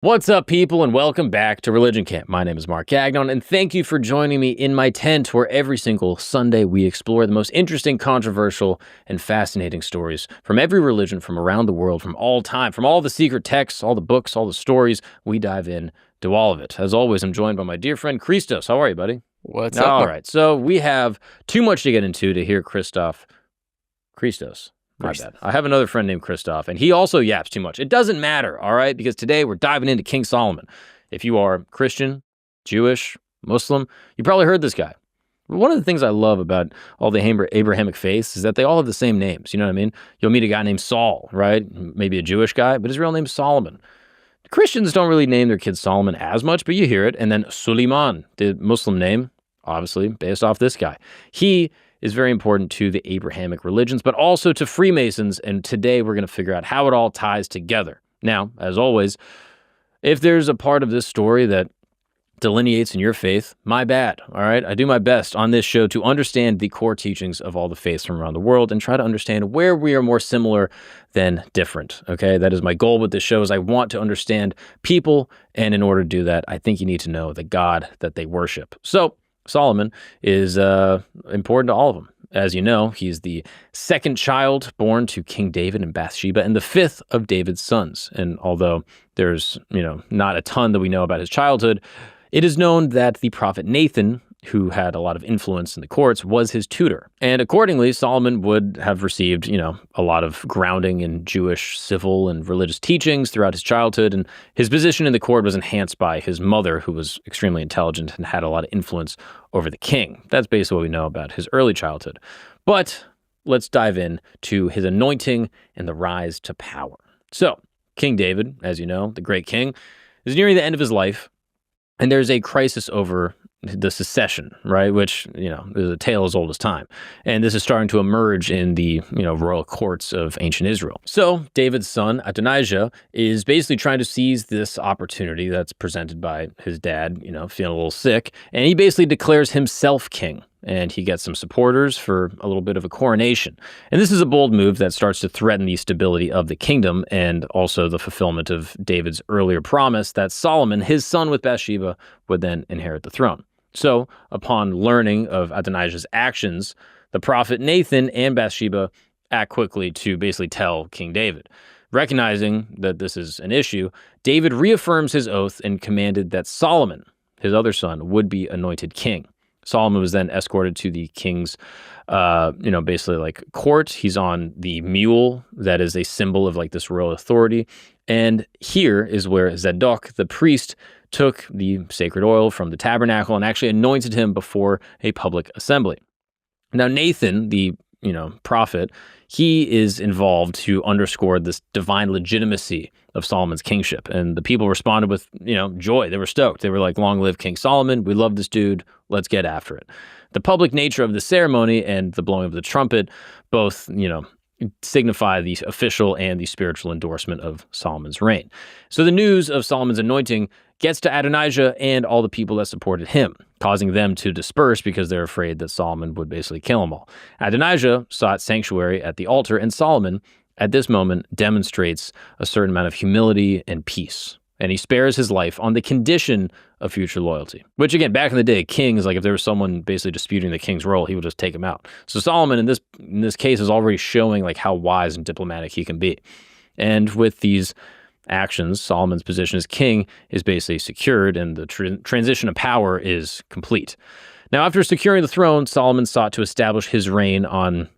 What's up, people, and welcome back to Religion Camp. My name is Mark Gagnon, and thank you for joining me in my tent where every single Sunday we explore the most interesting, controversial, and fascinating stories from every religion from around the world, from all time, from all the secret texts, all the books, all the stories. We dive in to all of it. As always, I'm joined by my dear friend Christos. How are you, buddy? What's up? All right, so we have too much to get into to hear Christos. My bad. I have another friend named Christoph, and he also yaps too much. It doesn't matter, all right? Because today we're diving into King Solomon. If you are Christian, Jewish, Muslim, you probably heard this guy. One of the things I love about all the Abrahamic faiths is that they all have the same names. You know what I mean? You'll meet a guy named Saul, right? Maybe a Jewish guy, but his real name's Solomon. Christians don't really name their kids Solomon as much, but you hear it. And then Suleiman, the Muslim name, obviously based off this guy. He is very important to the Abrahamic religions, but also to Freemasons, and today we're going to figure out how it all ties together. Now, as always, if there's a part of this story that delineates in your faith, my bad, all right? I do my best on this show to understand the core teachings of all the faiths from around the world and try to understand where we are more similar than different, okay? That is my goal with this show, is I want to understand people, and in order to do that, I think you need to know the God that they worship. So, Solomon is important to all of them. As you know, he's the second child born to King David and Bathsheba and the fifth of David's sons. And although there's, not a ton that we know about his childhood, it is known that the prophet Nathan, who had a lot of influence in the courts, was his tutor. And accordingly, Solomon would have received, a lot of grounding in Jewish civil and religious teachings throughout his childhood. And his position in the court was enhanced by his mother, who was extremely intelligent and had a lot of influence over the king. That's basically what we know about his early childhood. But let's dive in to his anointing and the rise to power. So, King David, as you know, the great king, is nearing the end of his life. And there's a crisis over the succession, right? Which, is a tale as old as time. And this is starting to emerge in the, royal courts of ancient Israel. So David's son, Adonijah, is basically trying to seize this opportunity that's presented by his dad, feeling a little sick. And he basically declares himself king. And he gets some supporters for a little bit of a coronation. And this is a bold move that starts to threaten the stability of the kingdom and also the fulfillment of David's earlier promise that Solomon, his son with Bathsheba, would then inherit the throne. So, upon learning of Adonijah's actions, the prophet Nathan and Bathsheba act quickly to basically tell King David. Recognizing that this is an issue, David reaffirms his oath and commanded that Solomon, his other son, would be anointed king. Solomon was then escorted to the king's, basically like court. He's on the mule that is a symbol of like this royal authority. And here is where Zadok, the priest, took the sacred oil from the tabernacle and actually anointed him before a public assembly. Now, Nathan, the prophet, he is involved to underscore this divine legitimacy of Solomon's kingship. And the people responded with, joy. They were stoked. They were like, long live King Solomon. We love this dude. Let's get after it. The public nature of the ceremony and the blowing of the trumpet both, signify the official and the spiritual endorsement of Solomon's reign. So the news of Solomon's anointing gets to Adonijah and all the people that supported him, causing them to disperse because they're afraid that Solomon would basically kill them all. Adonijah sought sanctuary at the altar, and Solomon, at this moment, demonstrates a certain amount of humility and peace. And he spares his life on the condition of future loyalty. Which, again, back in the day, kings, like if there was someone basically disputing the king's role, he would just take him out. So Solomon, in this case, is already showing like how wise and diplomatic he can be. And with these actions, Solomon's position as king is basically secured, and the transition of power is complete. Now, after securing the throne, Solomon sought to establish his reign on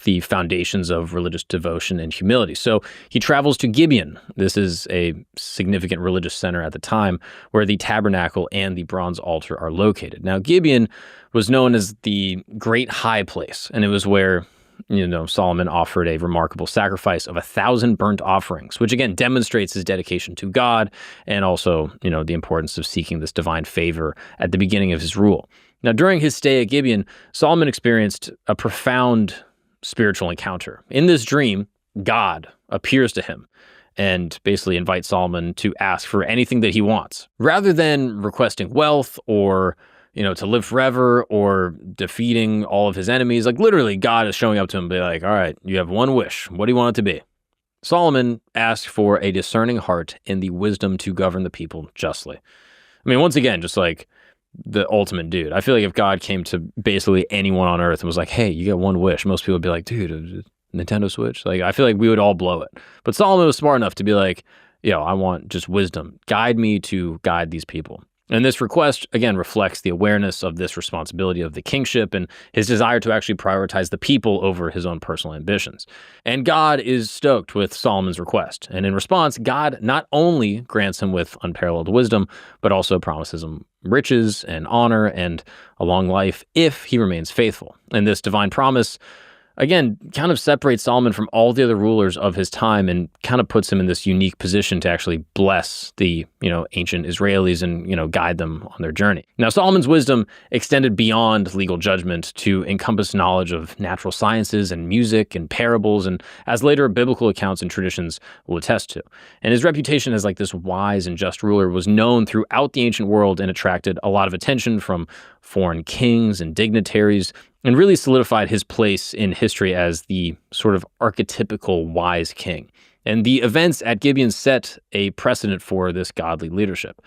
the foundations of religious devotion and humility. So he travels to Gibeon. This is a significant religious center at the time where the tabernacle and the bronze altar are located. Now, Gibeon was known as the Great High Place, and it was where Solomon offered a remarkable sacrifice of 1,000 burnt offerings, which again demonstrates his dedication to God and also, the importance of seeking this divine favor at the beginning of his rule. Now, during his stay at Gibeon, Solomon experienced a profound spiritual encounter. In this dream, God appears to him and basically invites Solomon to ask for anything that he wants. Rather than requesting wealth or, to live forever or defeating all of his enemies, like literally God is showing up to him and be like, all right, you have one wish. What do you want it to be? Solomon asked for a discerning heart and the wisdom to govern the people justly. I mean, once again, just like the ultimate dude. I feel like if God came to basically anyone on earth and was like, hey, you get one wish, most people would be like, dude, Nintendo Switch? Like, I feel like we would all blow it. But Solomon was smart enough to be like, yo, I want just wisdom. Guide me to guide these people. And this request, again, reflects the awareness of this responsibility of the kingship and his desire to actually prioritize the people over his own personal ambitions. And God is stoked with Solomon's request. And in response, God not only grants him with unparalleled wisdom, but also promises him riches and honor and a long life if he remains faithful. And this divine promise, again, kind of separates Solomon from all the other rulers of his time and kind of puts him in this unique position to actually bless the, ancient Israelis and, guide them on their journey. Now, Solomon's wisdom extended beyond legal judgment to encompass knowledge of natural sciences and music and parables, and as later biblical accounts and traditions will attest to. And his reputation as like this wise and just ruler was known throughout the ancient world and attracted a lot of attention from foreign kings and dignitaries, and really solidified his place in history as the sort of archetypical wise king. And the events at Gibeon set a precedent for this godly leadership.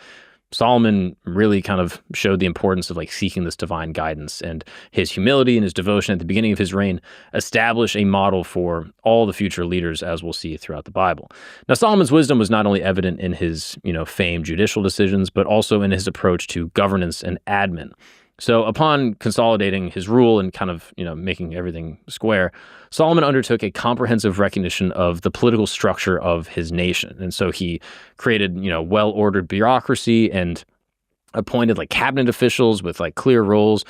Solomon really kind of showed the importance of like seeking this divine guidance, and his humility and his devotion at the beginning of his reign established a model for all the future leaders, as we'll see throughout the Bible. Now, Solomon's wisdom was not only evident in his, famed judicial decisions, but also in his approach to governance and admin. So upon consolidating his rule and kind of, making everything square, Solomon undertook a comprehensive recognition of the political structure of his nation. And so he created, well-ordered bureaucracy and appointed like cabinet officials with like clear roles.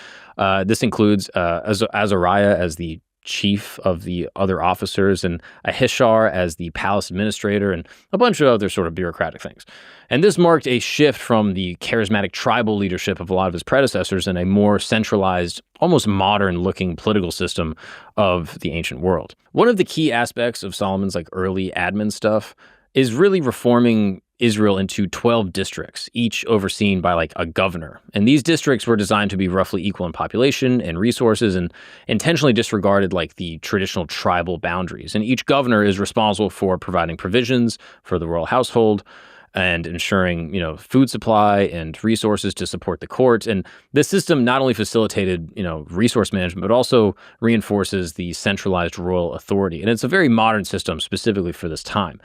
This includes Azariah as the chief of the other officers, and Ahishar as the palace administrator, and a bunch of other sort of bureaucratic things. And this marked a shift from the charismatic tribal leadership of a lot of his predecessors and a more centralized, almost modern-looking political system of the ancient world. One of the key aspects of Solomon's like early admin stuff is really reforming Israel into 12 districts, each overseen by like a governor. And these districts were designed to be roughly equal in population and resources, and intentionally disregarded like the traditional tribal boundaries. And each governor is responsible for providing provisions for the royal household and ensuring, food supply and resources to support the court. And this system not only facilitated, resource management, but also reinforces the centralized royal authority. And it's a very modern system specifically for this time.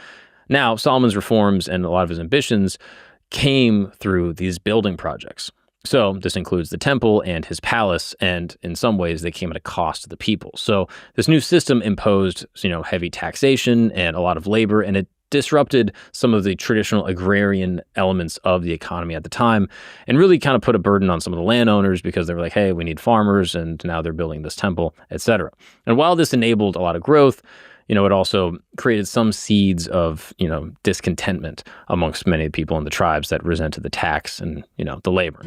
Now, Solomon's reforms and a lot of his ambitions came through these building projects. So this includes the temple and his palace, and in some ways they came at a cost to the people. So this new system imposed, heavy taxation and a lot of labor, and it disrupted some of the traditional agrarian elements of the economy at the time, and really kind of put a burden on some of the landowners because they were like, hey, we need farmers, and now they're building this temple, etc. And while this enabled a lot of growth, it also created some seeds of, discontentment amongst many people in the tribes that resented the tax and, the labor.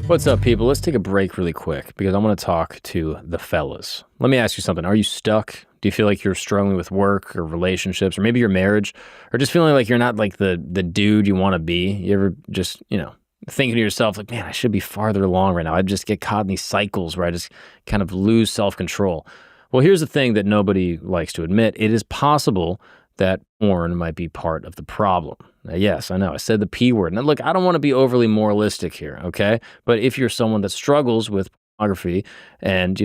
What's up, people? Let's take a break really quick because I want to talk to the fellas. Let me ask you something. Are you stuck? Do you feel like you're struggling with work or relationships or maybe your marriage, or just feeling like you're not like the dude you want to be? You ever just, thinking to yourself like, man, I should be farther along right now. I just get caught in these cycles where I just kind of lose self-control. Well, here's the thing that nobody likes to admit. It is possible that porn might be part of the problem. Now, yes, I know, I said the P word. Now, look, I don't want to be overly moralistic here, okay? But if you're someone that struggles with pornography, and,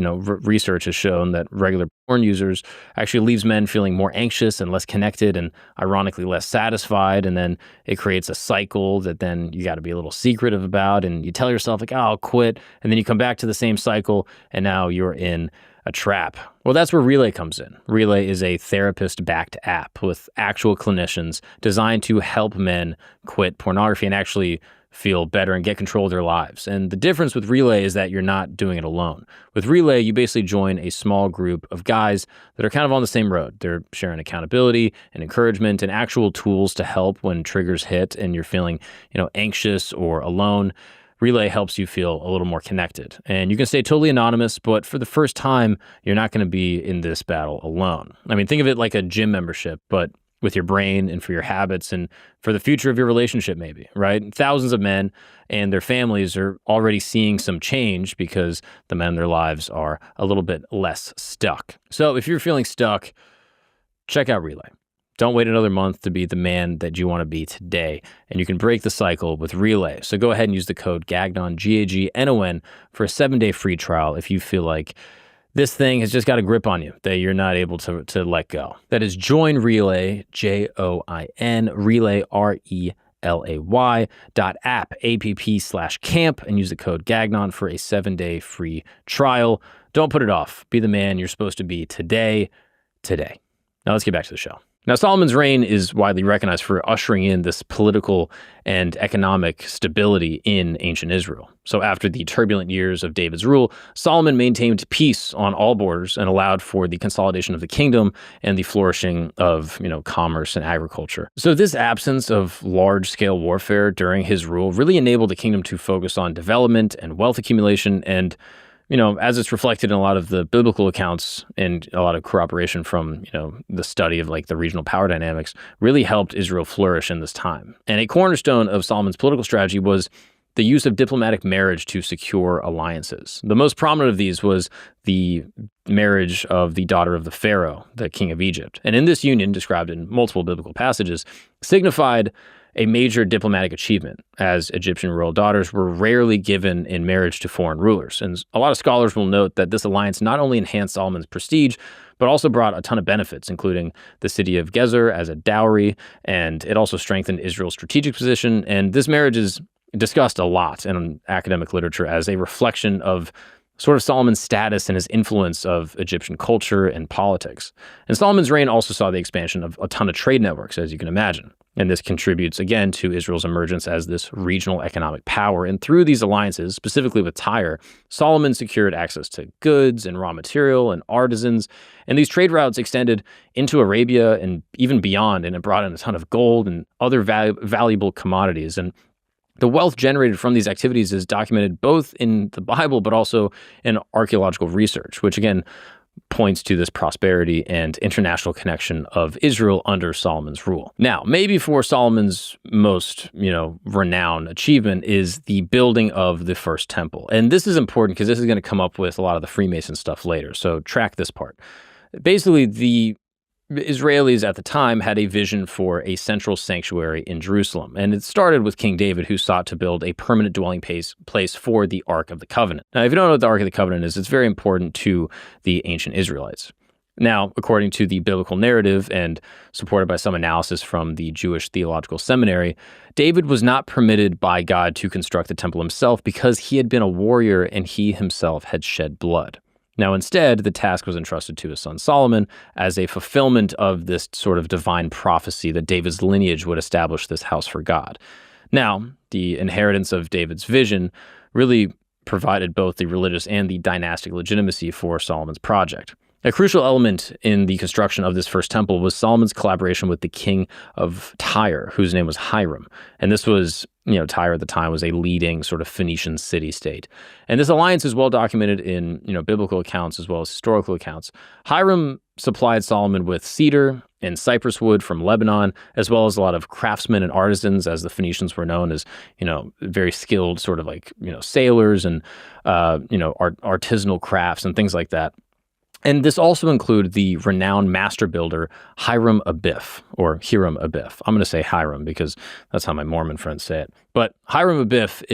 research has shown that regular porn users actually leaves men feeling more anxious and less connected and ironically less satisfied. And then it creates a cycle that then you got to be a little secretive about. And you tell yourself like, oh, I'll quit. And then you come back to the same cycle and now you're in a trap. Well, that's where Relay comes in. Relay is a therapist-backed app with actual clinicians designed to help men quit pornography and actually feel better and get control of their lives. And the difference with Relay is that you're not doing it alone. With Relay, you basically join a small group of guys that are kind of on the same road. They're sharing accountability and encouragement and actual tools to help when triggers hit and you're feeling, anxious or alone. Relay helps you feel a little more connected. And you can stay totally anonymous, but for the first time, you're not going to be in this battle alone. I mean, think of it like a gym membership, but with your brain and for your habits and for the future of your relationship maybe, right? Thousands of men and their families are already seeing some change because the men in their lives are a little bit less stuck. So if you're feeling stuck, check out Relay. Don't wait another month to be the man that you want to be today. And you can break the cycle with Relay. So go ahead and use the code GAGNON, GAGNON, for a 7-day free trial if you feel like this thing has just got a grip on you that you're not able to let go. That is Join Relay, JOIN, Relay, RELAY.app, app/camp, and use the code GAGNON for a 7-day free trial. Don't put it off. Be the man you're supposed to be today. Now let's get back to the show. Now, Solomon's reign is widely recognized for ushering in this political and economic stability in ancient Israel. So after the turbulent years of David's rule, Solomon maintained peace on all borders and allowed for the consolidation of the kingdom and the flourishing of, commerce and agriculture. So this absence of large-scale warfare during his rule really enabled the kingdom to focus on development and wealth accumulation, and as it's reflected in a lot of the biblical accounts and a lot of corroboration from, the study of the regional power dynamics, really helped Israel flourish in this time. And a cornerstone of Solomon's political strategy was the use of diplomatic marriage to secure alliances. The most prominent of these was the marriage of the daughter of the Pharaoh, the king of Egypt. And in this union, described in multiple biblical passages, signified a major diplomatic achievement, as Egyptian royal daughters were rarely given in marriage to foreign rulers. And a lot of scholars will note that this alliance not only enhanced Solomon's prestige, but also brought a ton of benefits, including the city of Gezer as a dowry, and it also strengthened Israel's strategic position. And this marriage is discussed a lot in academic literature as a reflection of sort of Solomon's status and his influence of Egyptian culture and politics. And Solomon's reign also saw the expansion of a ton of trade networks, as you can imagine. And this contributes, again, to Israel's emergence as this regional economic power. And through these alliances, specifically with Tyre, Solomon secured access to goods and raw material and artisans. And these trade routes extended into Arabia and even beyond, and it brought in a ton of gold and other valuable commodities. And the wealth generated from these activities is documented both in the Bible, but also in archaeological research, which again points to this prosperity and international connection of Israel under Solomon's rule. Now, maybe for Solomon's most, renowned achievement is the building of the first temple. And this is important because this is going to come up with a lot of the Freemason stuff later. So track this part. Basically, the Israelis at the time had a vision for a central sanctuary in Jerusalem, and it started with King David, who sought to build a permanent dwelling place for the Ark of the Covenant. Now, if you don't know what the Ark of the Covenant is, it's very important to the ancient Israelites. Now, according to the biblical narrative and supported by some analysis from the Jewish Theological Seminary, David was not permitted by God to construct the temple himself because he had been a warrior and he himself had shed blood. Now, instead, the task was entrusted to his son Solomon as a fulfillment of this sort of divine prophecy that David's lineage would establish this house for God. Now, the inheritance of David's vision really provided both the religious and the dynastic legitimacy for Solomon's project. A crucial element in the construction of this first temple was Solomon's collaboration with the king of Tyre, whose name was Hiram. And this was, Tyre at the time was a leading sort of Phoenician city-state. And this alliance is well documented in, biblical accounts as well as historical accounts. Hiram supplied Solomon with cedar and cypress wood from Lebanon, as well as a lot of craftsmen and artisans, as the Phoenicians were known as, very skilled sort of sailors and, artisanal crafts and things like that. And this also included the renowned master builder Hiram Abiff, or Hiram Abiff. I'm going to say Hiram because that's how my Mormon friends say it. But Hiram Abiff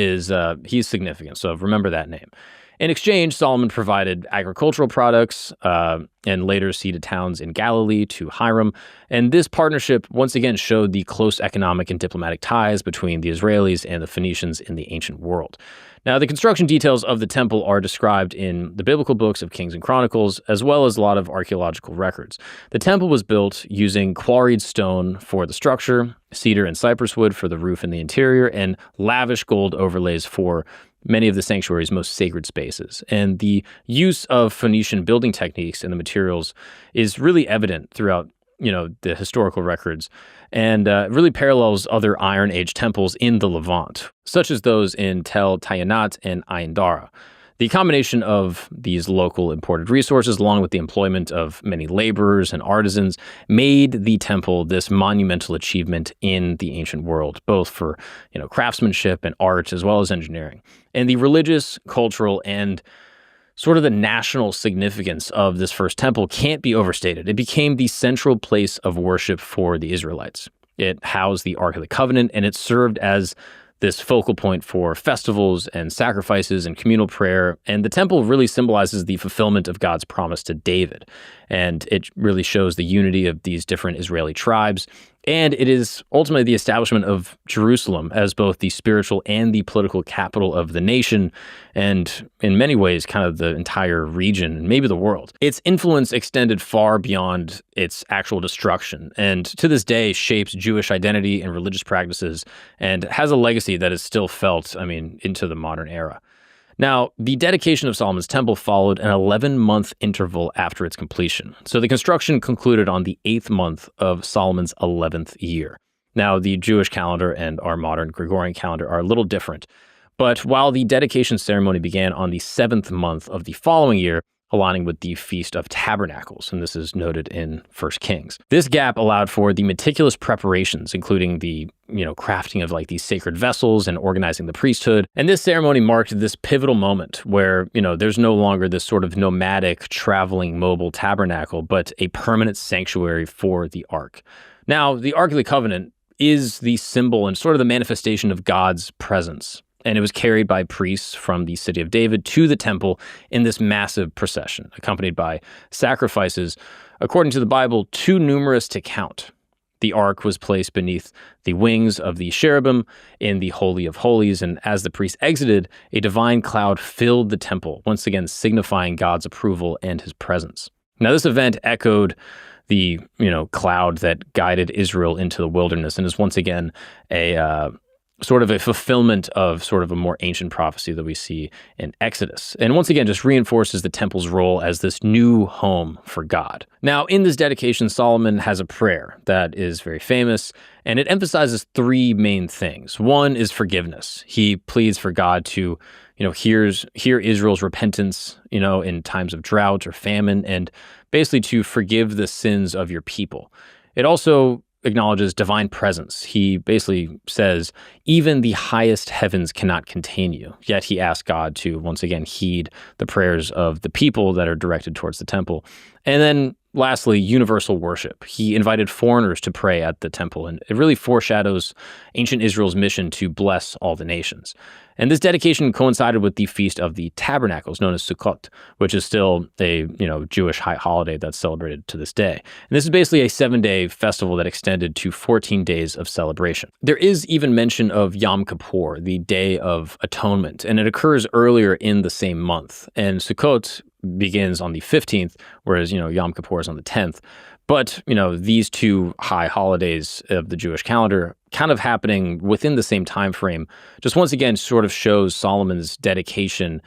he's significant, so remember that name. In exchange, Solomon provided agricultural products and later ceded towns in Galilee to Hiram. And this partnership once again showed the close economic and diplomatic ties between the Israelis and the Phoenicians in the ancient world. Now, the construction details of the temple are described in the biblical books of Kings and Chronicles, as well as a lot of archaeological records. The temple was built using quarried stone for the structure, cedar and cypress wood for the roof and the interior, and lavish gold overlays for many of the sanctuary's most sacred spaces. And the use of Phoenician building techniques and the materials is really evident throughout the historical records, and really parallels other Iron Age temples in the Levant, such as those in Tel Tayanat and Ain Dara. The combination of these local imported resources, along with the employment of many laborers and artisans, made the temple this monumental achievement in the ancient world, both for craftsmanship and art, as well as engineering. And the religious, cultural, and Sort of the national significance of this first temple can't be overstated. It became the central place of worship for the Israelites. It housed the Ark of the Covenant, and it served as this focal point for festivals and sacrifices and communal prayer. And the temple really symbolizes the fulfillment of God's promise to David. And it really shows the unity of these different Israeli tribes. And it is ultimately the establishment of Jerusalem as both the spiritual and the political capital of the nation, and in many ways, kind of the entire region, and maybe the world. Its influence extended far beyond its actual destruction, and to this day shapes Jewish identity and religious practices, and has a legacy that is still felt, into the modern era. Now, the dedication of Solomon's temple followed an 11-month interval after its completion. So the construction concluded on the 8th month of Solomon's 11th year. Now, the Jewish calendar and our modern Gregorian calendar are a little different. But while the dedication ceremony began on the 7th month of the following year, aligning with the Feast of Tabernacles, and this is noted in 1 Kings. This gap allowed for the meticulous preparations, including the crafting of these sacred vessels and organizing the priesthood. And this ceremony marked this pivotal moment where, there's no longer this sort of nomadic, traveling, mobile tabernacle, but a permanent sanctuary for the Ark. Now, the Ark of the Covenant is the symbol and sort of the manifestation of God's presence. And it was carried by priests from the city of David to the temple in this massive procession, accompanied by sacrifices, according to the Bible, too numerous to count. The ark was placed beneath the wings of the cherubim in the Holy of Holies, and as the priests exited, a divine cloud filled the temple, once again signifying God's approval and his presence. Now, this event echoed the, cloud that guided Israel into the wilderness, and is once again a sort of a fulfillment of sort of a more ancient prophecy that we see in Exodus. And once again, just reinforces the temple's role as this new home for God. Now, in this dedication, Solomon has a prayer that is very famous, and it emphasizes three main things. One is forgiveness. He pleads for God to, hear Israel's repentance, in times of drought or famine, and basically to forgive the sins of your people. It also acknowledges divine presence. He basically says, even the highest heavens cannot contain you. Yet he asks God to, once again, heed the prayers of the people that are directed towards the temple. And then lastly, universal worship. He invited foreigners to pray at the temple, and it really foreshadows ancient Israel's mission to bless all the nations. And this dedication coincided with the Feast of the Tabernacles, known as Sukkot, which is still a Jewish high holiday that's celebrated to this day. And this is basically a 7-day festival that extended to 14 days of celebration. There is even mention of Yom Kippur, the Day of Atonement, and it occurs earlier in the same month. And Sukkot begins on the 15th, whereas, Yom Kippur is on the 10th. But, these two high holidays of the Jewish calendar kind of happening within the same time frame, just once again sort of shows Solomon's dedication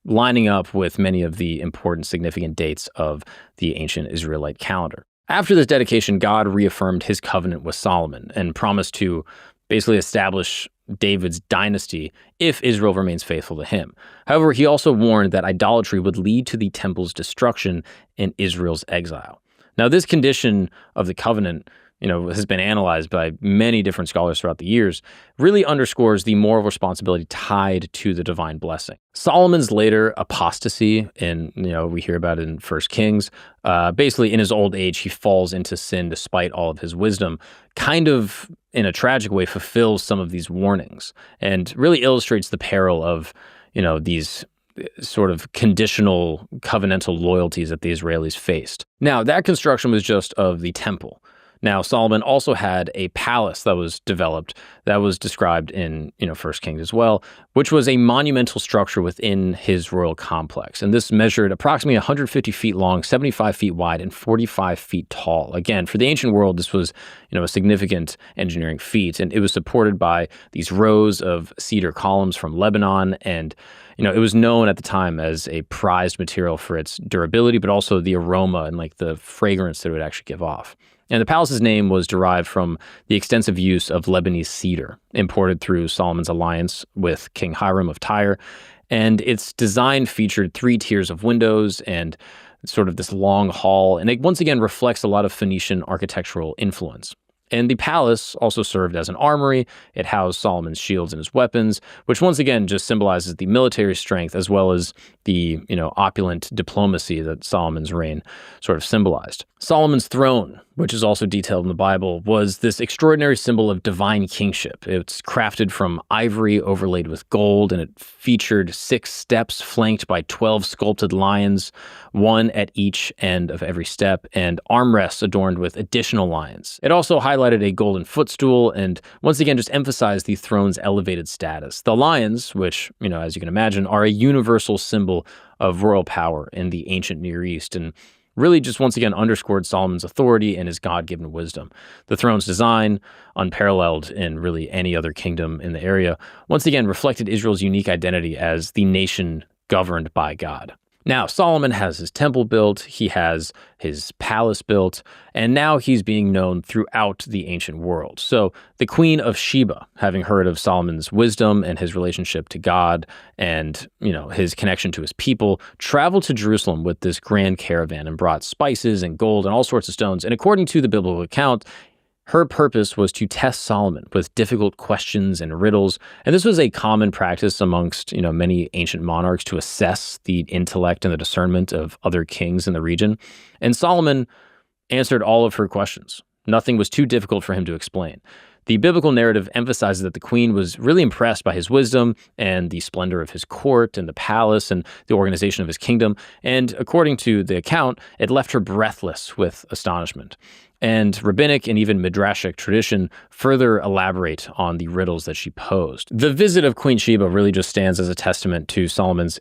lining up with many of the important significant dates of the ancient Israelite calendar. After this dedication, God reaffirmed his covenant with Solomon and promised to basically establish David's dynasty if Israel remains faithful to him. However, he also warned that idolatry would lead to the temple's destruction and Israel's exile. Now, this condition of the covenant, has been analyzed by many different scholars throughout the years, really underscores the moral responsibility tied to the divine blessing. Solomon's later apostasy, and we hear about it in 1 Kings, basically in his old age, he falls into sin despite all of his wisdom, kind of in a tragic way fulfills some of these warnings, and really illustrates the peril of, these sort of conditional covenantal loyalties that the Israelis faced. Now, that construction was just of the temple. Now, Solomon also had a palace that was developed that was described in, 1 Kings as well, which was a monumental structure within his royal complex. And this measured approximately 150 feet long, 75 feet wide, and 45 feet tall. Again, for the ancient world, this was, a significant engineering feat. And it was supported by these rows of cedar columns from Lebanon. And, it was known at the time as a prized material for its durability, but also the aroma and the fragrance that it would actually give off. And the palace's name was derived from the extensive use of Lebanese cedar, imported through Solomon's alliance with King Hiram of Tyre. And its design featured 3 tiers of windows and sort of this long hall. And it once again reflects a lot of Phoenician architectural influence. And the palace also served as an armory. It housed Solomon's shields and his weapons, which once again just symbolizes the military strength as well as the, opulent diplomacy that Solomon's reign sort of symbolized. Solomon's throne, which is also detailed in the Bible, was this extraordinary symbol of divine kingship. It's crafted from ivory overlaid with gold, and it featured 6 steps flanked by 12 sculpted lions, one at each end of every step, and armrests adorned with additional lions. It also highlighted a golden footstool and once again just emphasized the throne's elevated status. The lions, which, as you can imagine, are a universal symbol of royal power in the ancient Near East, and really just once again underscored Solomon's authority and his God-given wisdom. The throne's design, unparalleled in really any other kingdom in the area, once again reflected Israel's unique identity as the nation governed by God. Now, Solomon has his temple built, he has his palace built, and now he's being known throughout the ancient world. So the Queen of Sheba, having heard of Solomon's wisdom and his relationship to God and, his connection to his people, traveled to Jerusalem with this grand caravan and brought spices and gold and all sorts of stones. And according to the biblical account, her purpose was to test Solomon with difficult questions and riddles, and this was a common practice amongst, many ancient monarchs to assess the intellect and the discernment of other kings in the region. And Solomon answered all of her questions. Nothing was too difficult for him to explain. The biblical narrative emphasizes that the queen was really impressed by his wisdom and the splendor of his court and the palace and the organization of his kingdom, and according to the account, it left her breathless with astonishment. And rabbinic and even midrashic tradition further elaborate on the riddles that she posed. The visit of Queen Sheba really just stands as a testament to Solomon's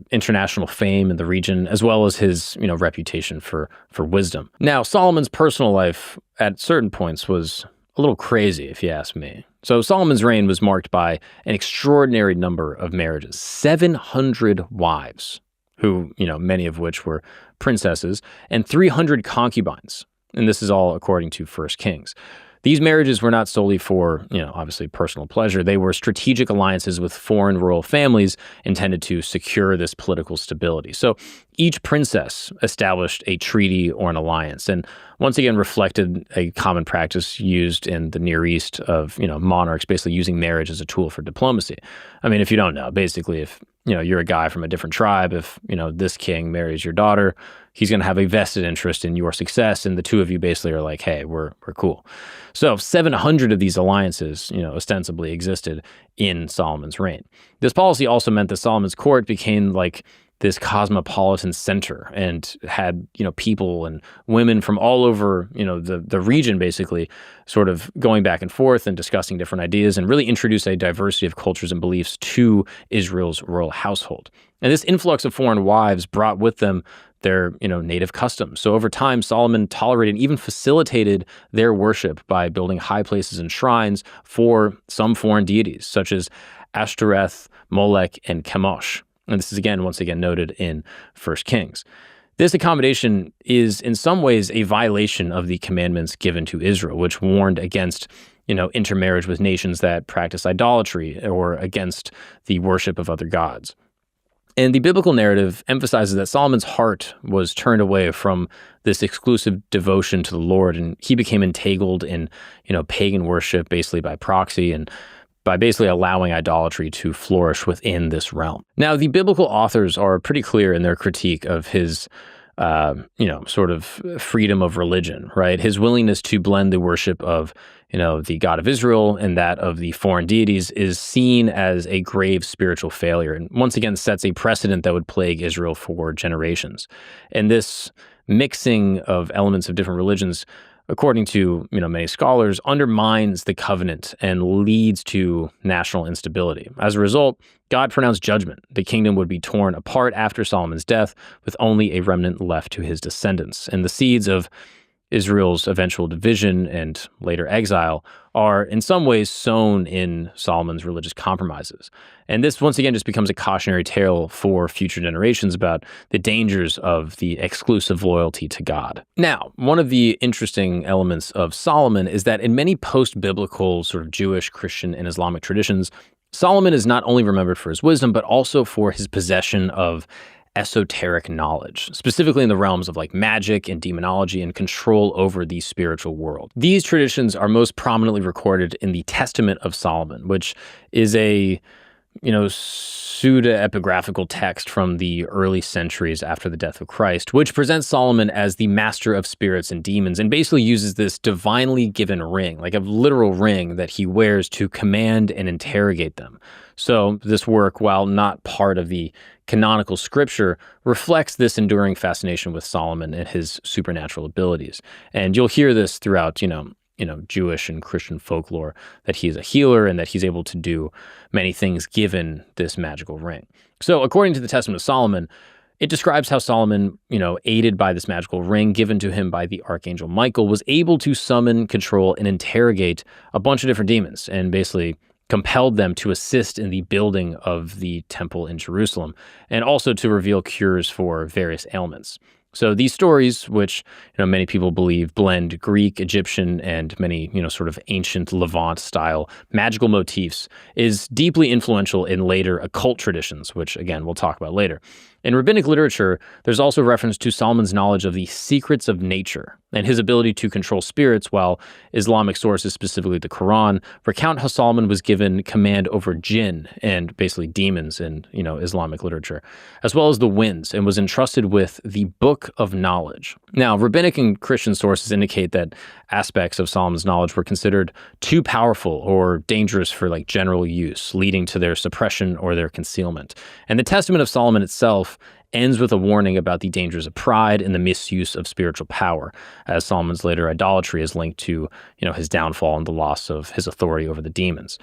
international fame in the region, as well as his, reputation for wisdom. Now, Solomon's personal life at certain points was a little crazy, if you ask me. So Solomon's reign was marked by an extraordinary number of marriages, 700 wives, who, many of which were princesses, and 300 concubines. And this is all according to 1 Kings. These marriages were not solely for, obviously personal pleasure. They were strategic alliances with foreign royal families intended to secure this political stability. So each princess established a treaty or an alliance, and once again reflected a common practice used in the Near East of, monarchs basically using marriage as a tool for diplomacy. I mean, if you don't know, basically if, you're a guy from a different tribe, if, this king marries your daughter, he's going to have a vested interest in your success, and the two of you basically are like, hey, we're cool. So 700 of these alliances, ostensibly existed in Solomon's reign. This policy also meant that Solomon's court became like this cosmopolitan center and had, people and women from all over, the region basically sort of going back and forth and discussing different ideas and really introduce a diversity of cultures and beliefs to Israel's royal household. And this influx of foreign wives brought with them their, native customs. So over time, Solomon tolerated and even facilitated their worship by building high places and shrines for some foreign deities, such as Ashtoreth, Molech, and Chemosh. And this is once again noted in 1 Kings. This accommodation is in some ways a violation of the commandments given to Israel, which warned against, intermarriage with nations that practice idolatry or against the worship of other gods. And the biblical narrative emphasizes that Solomon's heart was turned away from this exclusive devotion to the Lord, and he became entangled in, pagan worship basically by proxy and by basically allowing idolatry to flourish within this realm. Now, the biblical authors are pretty clear in their critique of his, sort of freedom of religion, right? His willingness to blend the worship of, the God of Israel and that of the foreign deities is seen as a grave spiritual failure, and once again sets a precedent that would plague Israel for generations. And this mixing of elements of different religions, according to many scholars, undermines the covenant and leads to national instability. As a result, God pronounced judgment. The kingdom would be torn apart after Solomon's death, with only a remnant left to his descendants. And the seeds of Israel's eventual division and later exile are in some ways sown in Solomon's religious compromises. And this once again just becomes a cautionary tale for future generations about the dangers of the exclusive loyalty to God. Now, one of the interesting elements of Solomon is that in many post-biblical sort of Jewish, Christian, and Islamic traditions, Solomon is not only remembered for his wisdom, but also for his possession of esoteric knowledge, specifically in the realms of like magic and demonology and control over the spiritual world. These traditions are most prominently recorded in the Testament of Solomon, which is a pseudo-epigraphical text from the early centuries after the death of Christ, which presents Solomon as the master of spirits and demons and basically uses this divinely given ring, like a literal ring that he wears to command and interrogate them. So this work, while not part of the canonical scripture, reflects this enduring fascination with Solomon and his supernatural abilities. And you'll hear this throughout, Jewish and Christian folklore, that he's a healer and that he's able to do many things given this magical ring. So according to the Testament of Solomon, it describes how Solomon, aided by this magical ring given to him by the archangel Michael, was able to summon, control, and interrogate a bunch of different demons and basically compelled them to assist in the building of the temple in Jerusalem and also to reveal cures for various ailments. So these stories, which many people believe blend Greek, Egyptian, and many sort of ancient Levant style magical motifs, is deeply influential in later occult traditions, which again we'll talk about later. In rabbinic literature, there's also reference to Solomon's knowledge of the secrets of nature and his ability to control spirits, while Islamic sources, specifically the Quran, recount how Solomon was given command over jinn and basically demons in Islamic literature, as well as the winds, and was entrusted with the Book of Knowledge. Now, rabbinic and Christian sources indicate that aspects of Solomon's knowledge were considered too powerful or dangerous for general use, leading to their suppression or their concealment. And the Testament of Solomon itself ends with a warning about the dangers of pride and the misuse of spiritual power, as Solomon's later idolatry is linked to, his downfall and the loss of his authority over the demons.